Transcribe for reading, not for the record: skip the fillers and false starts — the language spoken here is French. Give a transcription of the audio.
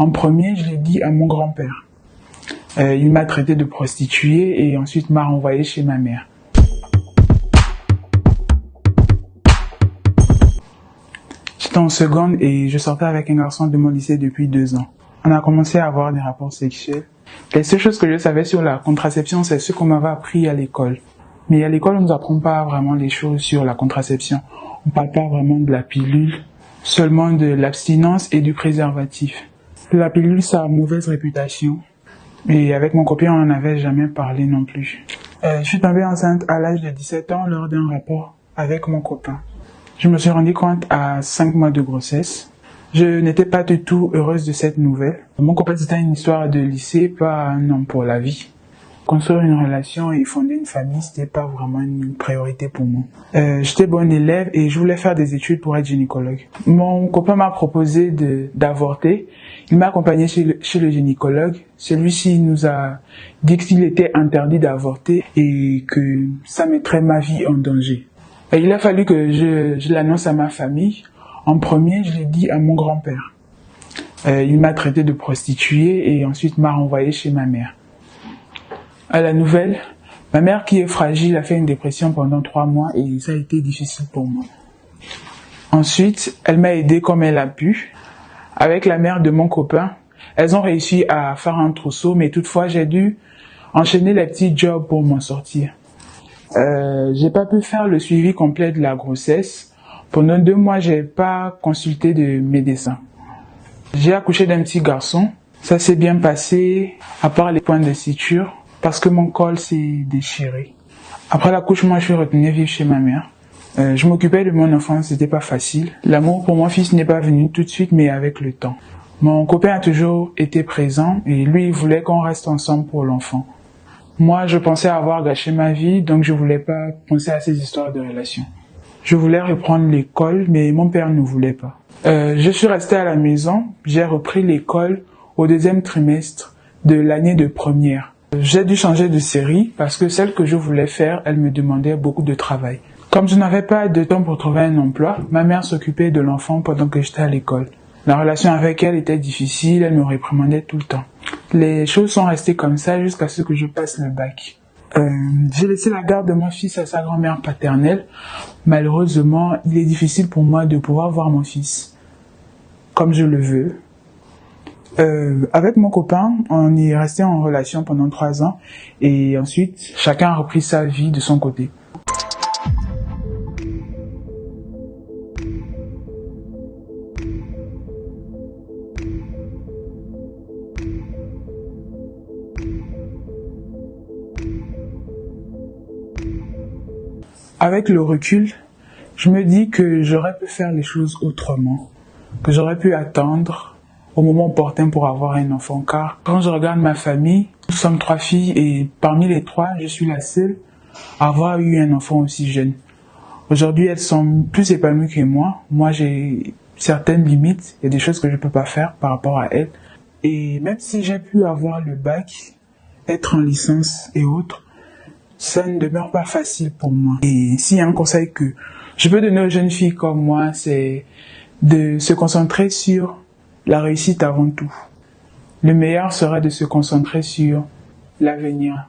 En premier, je l'ai dit à mon grand-père. Il m'a traité de prostituée et ensuite m'a renvoyé chez ma mère. J'étais en seconde et je sortais avec un garçon de mon lycée depuis 2 ans. On a commencé à avoir des rapports sexuels. Les seules choses que je savais sur la contraception, c'est ce qu'on m'avait appris à l'école. Mais à l'école, on ne nous apprend pas vraiment les choses sur la contraception. On ne parle pas vraiment de la pilule, seulement de l'abstinence et du préservatif. La pilule, ça a mauvaise réputation. Et avec mon copain, on n'en avait jamais parlé non plus. Je suis tombée enceinte à l'âge de 17 ans lors d'un rapport avec mon copain. Je me suis rendu compte à 5 mois de grossesse. Je n'étais pas du tout heureuse de cette nouvelle. Mon copain, c'était une histoire de lycée, pas un homme pour la vie. Construire une relation et fonder une famille, c'était pas vraiment une priorité pour moi. J'étais bonne élève et je voulais faire des études pour être gynécologue. Mon copain m'a proposé d'avorter. Il m'a accompagné chez le gynécologue. Celui-ci nous a dit qu'il était interdit d'avorter et que ça mettrait ma vie en danger. Et il a fallu que je l'annonce à ma famille. En premier, je l'ai dit à mon grand-père. Il m'a traité de prostituée et ensuite m'a renvoyé chez ma mère. À la nouvelle, ma mère qui est fragile a fait une dépression pendant 3 mois et ça a été difficile pour moi. Ensuite, elle m'a aidé comme elle a pu. Avec la mère de mon copain, elles ont réussi à faire un trousseau, mais toutefois j'ai dû enchaîner les petits jobs pour m'en sortir. J'ai pas pu faire le suivi complet de la grossesse. Pendant 2 mois, j'ai pas consulté de médecin. J'ai accouché d'un petit garçon. Ça s'est bien passé, à part les points de suture, parce que mon col s'est déchiré. Après l'accouchement, je suis retournée vivre chez ma mère. Je m'occupais de mon enfant, c'était pas facile. L'amour pour mon fils n'est pas venu tout de suite, mais avec le temps. Mon copain a toujours été présent et lui, il voulait qu'on reste ensemble pour l'enfant. Moi, je pensais avoir gâché ma vie, donc je voulais pas penser à ces histoires de relations. Je voulais reprendre l'école, mais mon père ne voulait pas. Je suis restée à la maison, j'ai repris l'école au 2e trimestre de l'année de première. J'ai dû changer de série parce que celle que je voulais faire, elle me demandait beaucoup de travail. Comme je n'avais pas de temps pour trouver un emploi, ma mère s'occupait de l'enfant pendant que j'étais à l'école. La relation avec elle était difficile, elle me réprimandait tout le temps. Les choses sont restées comme ça jusqu'à ce que je passe le bac. J'ai laissé la garde de mon fils à sa grand-mère paternelle. Malheureusement, il est difficile pour moi de pouvoir voir mon fils comme je le veux. Avec mon copain, on est resté en relation pendant 3 ans et ensuite, chacun a repris sa vie de son côté. Avec le recul, je me dis que j'aurais pu faire les choses autrement, que j'aurais pu attendre au moment opportun pour avoir un enfant. Car quand je regarde ma famille, nous sommes 3 filles et parmi les 3, je suis la seule à avoir eu un enfant aussi jeune. Aujourd'hui, elles sont plus épanouies que moi. Moi, j'ai certaines limites, il y a des choses que je ne peux pas faire par rapport à elles. Et même si j'ai pu avoir le bac, être en licence et autres, ça ne demeure pas facile pour moi. Et s'il y a un conseil que je peux donner aux jeunes filles comme moi, c'est de se concentrer sur la réussite avant tout. Le meilleur serait de se concentrer sur l'avenir.